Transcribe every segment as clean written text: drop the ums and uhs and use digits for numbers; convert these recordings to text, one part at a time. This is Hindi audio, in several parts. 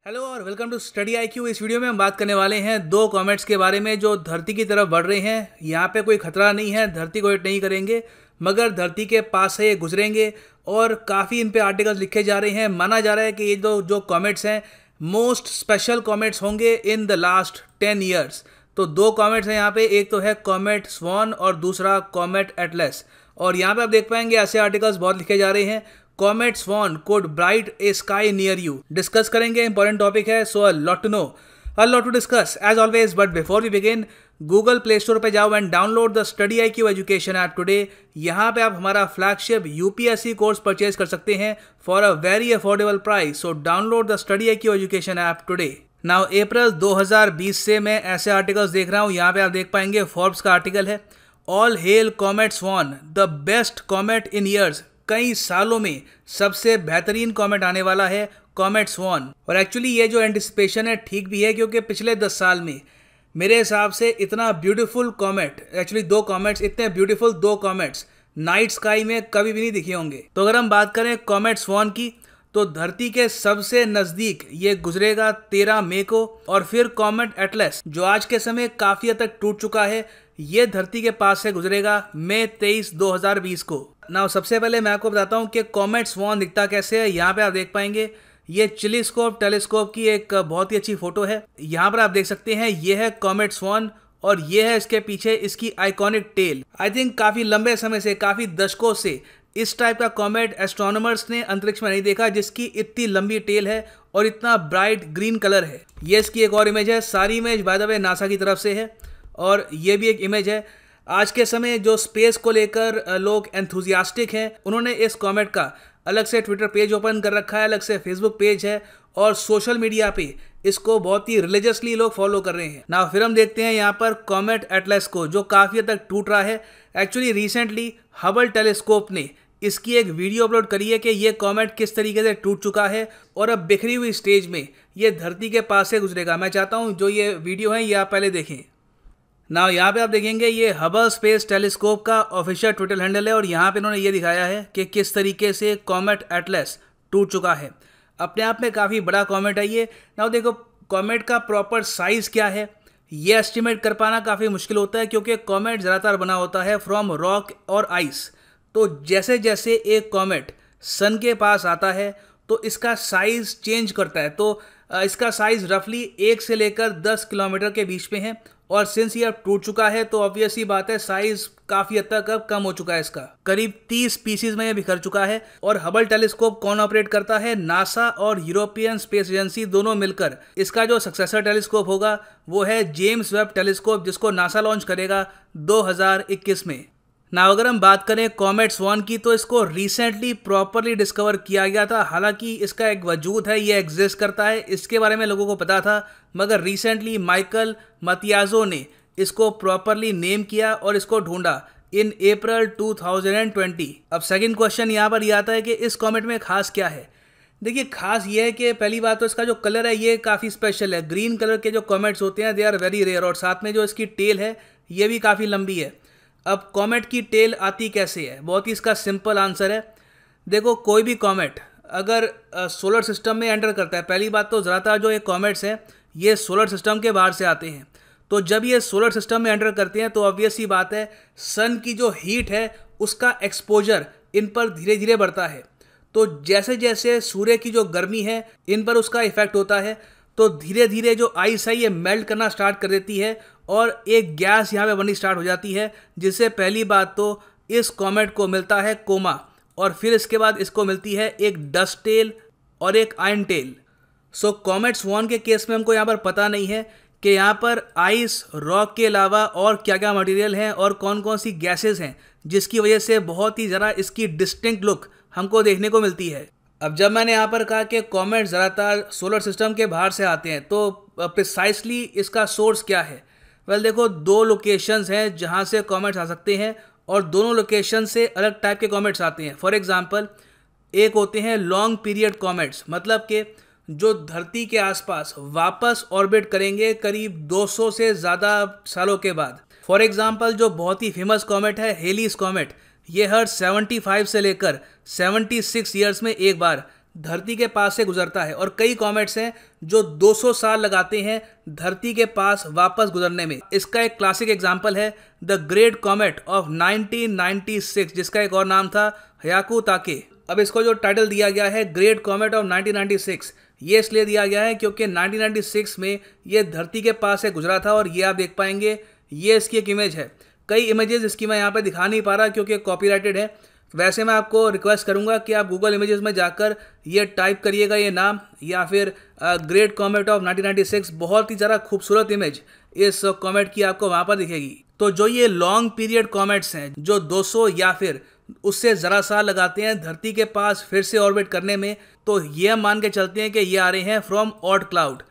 हेलो और वेलकम टू स्टडी आईक्यू। इस वीडियो में हम बात करने वाले हैं दो कॉमेट्स के बारे में जो धरती की तरफ बढ़ रहे हैं। यहाँ पे कोई खतरा नहीं है, धरती को हिट नहीं करेंगे, मगर धरती के पास से ये गुजरेंगे और काफ़ी इन पे आर्टिकल्स लिखे जा रहे हैं। माना जा रहा है कि ये जो कॉमेट्स हैं मोस्ट स्पेशल कॉमेट्स होंगे इन द लास्ट 10 ईयर्स। तो दो कॉमेट्स हैं यहाँ पे, एक तो है कॉमेट स्वॉन और दूसरा कॉमेट एटलस। और यहाँ पे आप देख पाएंगे ऐसे आर्टिकल्स बहुत लिखे जा रहे हैं। Comet Swan could bright a sky near you। Discuss करेंगे, इंपॉर्टेंट टॉपिक है, so a lot to know, a lot to discuss as always. But before we begin, Google Play Store पे जाओ and download the Study IQ education app today. यहाँ पे आप हमारा फ्लैगशिप यूपीएससी कोर्स परचेज कर सकते हैं for a very affordable price. So download the Study IQ education app today. Now April 2020 से मैं ऐसे आर्टिकल्स देख रहा हूँ। यहाँ पे आप देख पाएंगे फोर्ब्स का आर्टिकल है, all hello comet sworn the best comet in years. कई सालों में सबसे बेहतरीन कॉमेट आने वाला है कॉमेट स्वॉन। और एक्चुअली ये जो एंटिसिपेशन है ठीक भी है, क्योंकि पिछले 10 साल में मेरे हिसाब से इतना ब्यूटीफुल कॉमेट, एक्चुअली दो कॉमेट्स, इतने ब्यूटीफुल दो कॉमेट्स नाइट स्काई में कभी भी नहीं दिखे होंगे। तो अगर हम बात करें कॉमेट स्वॉन की, तो धरती के सबसे नज़दीक ये गुजरेगा 13 मई को। और फिर कॉमेट एटलस जो आज के समय काफ़ी हद तक टूट चुका है, ये धरती के पास से गुजरेगा मई 23, 2020 को। ना सबसे पहले मैं आपको बताता हूँ कि कॉमेट स्वॉन दिखता कैसे है। यहाँ पे आप देख पाएंगे ये चिलीस्कोप टेलीस्कोप की एक बहुत ही अच्छी फोटो है। यहाँ पर आप देख सकते हैं ये है कॉमेट स्वॉन और ये है इसके पीछे इसकी आइकॉनिक टेल। आई थिंक काफ़ी लंबे समय से, काफ़ी दशकों से इस टाइप का कॉमेट एस्ट्रोनॉमर्स ने अंतरिक्ष में नहीं देखा जिसकी इतनी लंबी टेल है और इतना ब्राइट ग्रीन कलर है। ये इसकी एक और इमेज है। सारी image by the way NASA की तरफ से है और ये भी एक इमेज है। आज के समय जो स्पेस को लेकर लोग एंथुजियास्टिक हैं, उन्होंने इस कॉमेट का अलग से ट्विटर पेज ओपन कर रखा है, अलग से फेसबुक पेज है और सोशल मीडिया पे इसको बहुत ही रिलीजियसली लोग फॉलो कर रहे हैं ना। फिर हम देखते हैं यहाँ पर कॉमेट एटलस को, जो काफ़ी हद तक टूट रहा है। एक्चुअली रिसेंटली हबल टेलीस्कोप ने इसकी एक वीडियो अपलोड करी है कि ये कॉमेट किस तरीके से टूट चुका है और अब बिखरी हुई स्टेज में ये धरती के पास से गुजरेगा। मैं चाहता हूँ जो ये वीडियो है ये आप पहले देखें ना। यहाँ पे आप देखेंगे ये हबल स्पेस टेलीस्कोप का ऑफिशियल ट्विटर हैंडल है और यहाँ पे इन्होंने ये दिखाया है कि किस तरीके से कॉमेट एटलस टूट चुका है। अपने आप में काफ़ी बड़ा कॉमेट है ये ना। देखो कॉमेट का प्रॉपर साइज़ क्या है ये एस्टिमेट कर पाना काफ़ी मुश्किल होता है, क्योंकि कॉमेट ज़्यादातर बना होता है फ्रॉम रॉक और आइस। तो जैसे जैसे एक कॉमेट सन के पास आता है तो इसका साइज़ चेंज करता है। तो इसका साइज़ रफली 1 से लेकर 10 किलोमीटर के बीच में है और सिंस ये अब टूट चुका है तो ऑब्वियस ही बात है साइज काफ़ी हद तक अब कम हो चुका है। इसका करीब 30 पीसीज में ये बिखर चुका है। और हबल टेलीस्कोप कौन ऑपरेट करता है? नासा और यूरोपियन स्पेस एजेंसी दोनों मिलकर। इसका जो सक्सेसर टेलीस्कोप होगा वो है जेम्स वेब टेलीस्कोप, जिसको नासा लॉन्च करेगा 2021 में ना। अगर हम बात करें कॉमेट स्वॉन की, तो इसको रिसेंटली प्रॉपरली डिस्कवर किया गया था। हालांकि इसका एक वजूद है, ये एग्जिस्ट करता है, इसके बारे में लोगों को पता था, मगर रिसेंटली माइकल मतियाजो ने इसको प्रॉपरली नेम किया और इसको ढूंढा इन अप्रैल 2020। अब सेकंड क्वेश्चन यहाँ पर ये आता है कि इस कॉमेट में खास क्या है। देखिए खास ये है कि पहली बात तो इसका जो कलर है ये काफ़ी स्पेशल है। ग्रीन कलर के जो कॉमेट्स होते हैं दे आर वेरी रेयर, और साथ में जो इसकी टेल है ये भी काफ़ी लंबी है। अब कॉमेट की टेल आती कैसे है? बहुत ही इसका सिंपल आंसर है। देखो कोई भी कॉमेट अगर सोलर सिस्टम में एंटर करता है, पहली बात तो ज़्यादातर जो ये कॉमेट्स हैं ये सोलर सिस्टम के बाहर से आते हैं। तो जब ये सोलर सिस्टम में एंटर करते हैं तो ऑब्वियस ही बात है सन की जो हीट है उसका एक्सपोजर इन पर धीरे धीरे बढ़ता है। तो जैसे जैसे सूर्य की जो गर्मी है इन पर उसका इफेक्ट होता है, तो धीरे धीरे जो आइस है ये मेल्ट करना स्टार्ट कर देती है और एक गैस यहाँ पे बननी स्टार्ट हो जाती है, जिससे पहली बात तो इस कॉमेट को मिलता है कोमा और फिर इसके बाद इसको मिलती है एक डस्ट टेल और एक आयरन टेल। सो कॉमेट स्वॉन के केस में हमको यहाँ पर पता नहीं है कि यहाँ पर आइस, रॉक के अलावा और क्या क्या मटेरियल हैं और कौन कौन सी गैसेस हैं, जिसकी वजह से बहुत ही ज़रा इसकी डिस्टिंक्ट लुक हमको देखने को मिलती है। अब जब मैंने यहाँ पर कहा कि कॉमेट ज़्यादातर सोलर सिस्टम के बाहर से आते हैं, तो प्रिसाइसली इसका सोर्स क्या है? वेल देखो दो लोकेशंस हैं जहाँ से कॉमेट्स आ सकते हैं और दोनों लोकेशन से अलग टाइप के कॉमेट्स आते हैं। फॉर एग्जांपल एक होते हैं लॉन्ग पीरियड कॉमेट्स, मतलब कि जो धरती के आसपास वापस ऑर्बिट करेंगे करीब 200 से ज़्यादा सालों के बाद। फॉर एग्जांपल जो बहुत ही फेमस कॉमेट है हेलीज कॉमेट, ये हर 75 से लेकर 76 ईयर्स में एक बार धरती के पास से गुजरता है और कई कॉमेट्स हैं जो 200 साल लगाते हैं धरती के पास वापस गुजरने में। इसका एक क्लासिक एग्जाम्पल है द ग्रेट कॉमेट ऑफ 1996, जिसका एक और नाम था हयाकू ताके। अब इसको जो टाइटल दिया गया है ग्रेट कॉमेट ऑफ 1996, ये इसलिए दिया गया है क्योंकि 1996 में ये धरती के पास से गुजरा था और ये आप देख पाएंगे, ये इसकी एक इमेज है। कई इमेजेस इसकी मैं यहाँ पे दिखा नहीं पा रहा क्योंकि कॉपीराइटेड है। वैसे मैं आपको रिक्वेस्ट करूंगा कि आप गूगल इमेजेस में जाकर ये टाइप करिएगा ये नाम, या फिर ग्रेट कॉमेट ऑफ 1996। बहुत ही ज़्यादा खूबसूरत इमेज इस कॉमेट की आपको वहाँ पर दिखेगी। तो जो ये लॉन्ग पीरियड कॉमेट्स हैं जो 200 या फिर उससे ज़रा साल लगाते हैं धरती के पास फिर से ऑर्बिट करने में, तो ये हम मान के चलते हैं कि ये आ रहे हैं फ्रॉम ऑट क्लाउड।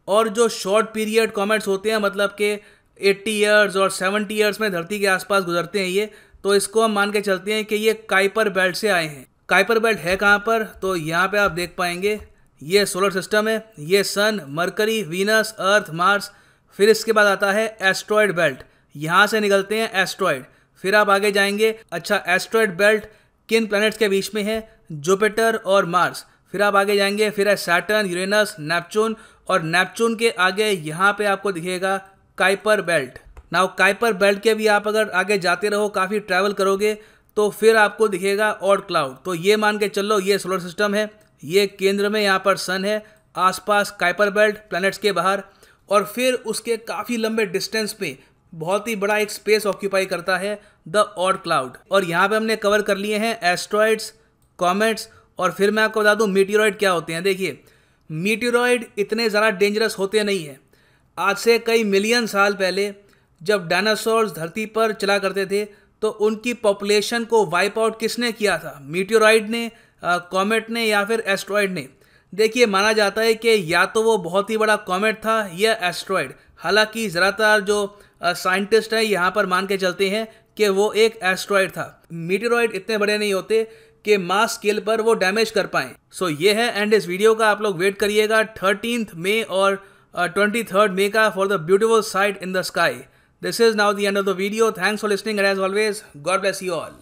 और जो शॉर्ट पीरियड कॉमेट्स होते हैं, मतलब कि 80 ईयर्स और 70 ईयर्स में धरती के आसपास गुजरते हैं ये, तो इसको हम मान के चलते हैं कि ये काइपर बेल्ट से आए हैं। काइपर बेल्ट है कहाँ पर, तो यहाँ पे आप देख पाएंगे ये सोलर सिस्टम है, ये सन, मरकरी, वीनस, अर्थ, मार्स। फिर इसके बाद आता है एस्ट्रॉयड बेल्ट, यहाँ से निकलते हैं एस्ट्रॉयड। फिर आप आगे जाएंगे, अच्छा एस्ट्रॉयड बेल्ट किन प्लैनेट्स के बीच में है, जुपिटर और मार्स। फिर आप आगे जाएंगे, फिर है सैटर्न, यूरेनस, नेपच्यून, और नेपच्यून के आगे यहाँ पे आपको दिखेगा Kuiper belt. Now Kuiper belt के भी आप अगर आगे जाते रहो, काफ़ी ट्रैवल करोगे, तो फिर आपको दिखेगा ऑट क्लाउड। तो ये मान के चलो ये सोलर सिस्टम है, ये केंद्र में यहाँ पर सन है, आसपास काइपर बेल्ट प्लैनेट्स के बाहर, और फिर उसके काफ़ी लंबे डिस्टेंस पे बहुत ही बड़ा एक स्पेस ऑक्यूपाई करता है द ऑट क्लाउड। और यहाँ पे हमने कवर कर लिए हैं एस्ट्रॉइड्स, कॉमेट्स, और फिर मैं आपको बता दूँ मीटियोरॉइड क्या होते हैं। देखिए, मीटियोरॉइड इतने ज़्यादा डेंजरस होते नहीं हैं। आज से कई मिलियन साल पहले जब डायनासोर्स धरती पर चला करते थे, तो उनकी पॉपुलेशन को वाइप आउट किसने किया था? मीटियोरॉइड ने, कॉमेट ने, या फिर एस्ट्रॉइड ने? देखिए, माना जाता है कि या तो वो बहुत ही बड़ा कॉमेट था या एस्ट्रॉइड। हालांकि ज़्यादातर जो साइंटिस्ट हैं यहाँ पर मान के चलते हैं कि वो एक एस्ट्रॉइड था। मीटियोरॉइड इतने बड़े नहीं होते कि मास स्केल पर वो डैमेज कर पाएं। सो ये है एंड इस वीडियो का आप लोग वेट करिएगा 13 मई और 23 मई का for the beautiful sight in the sky. This is now the end of the video. Thanks for listening, and as always, God bless you all.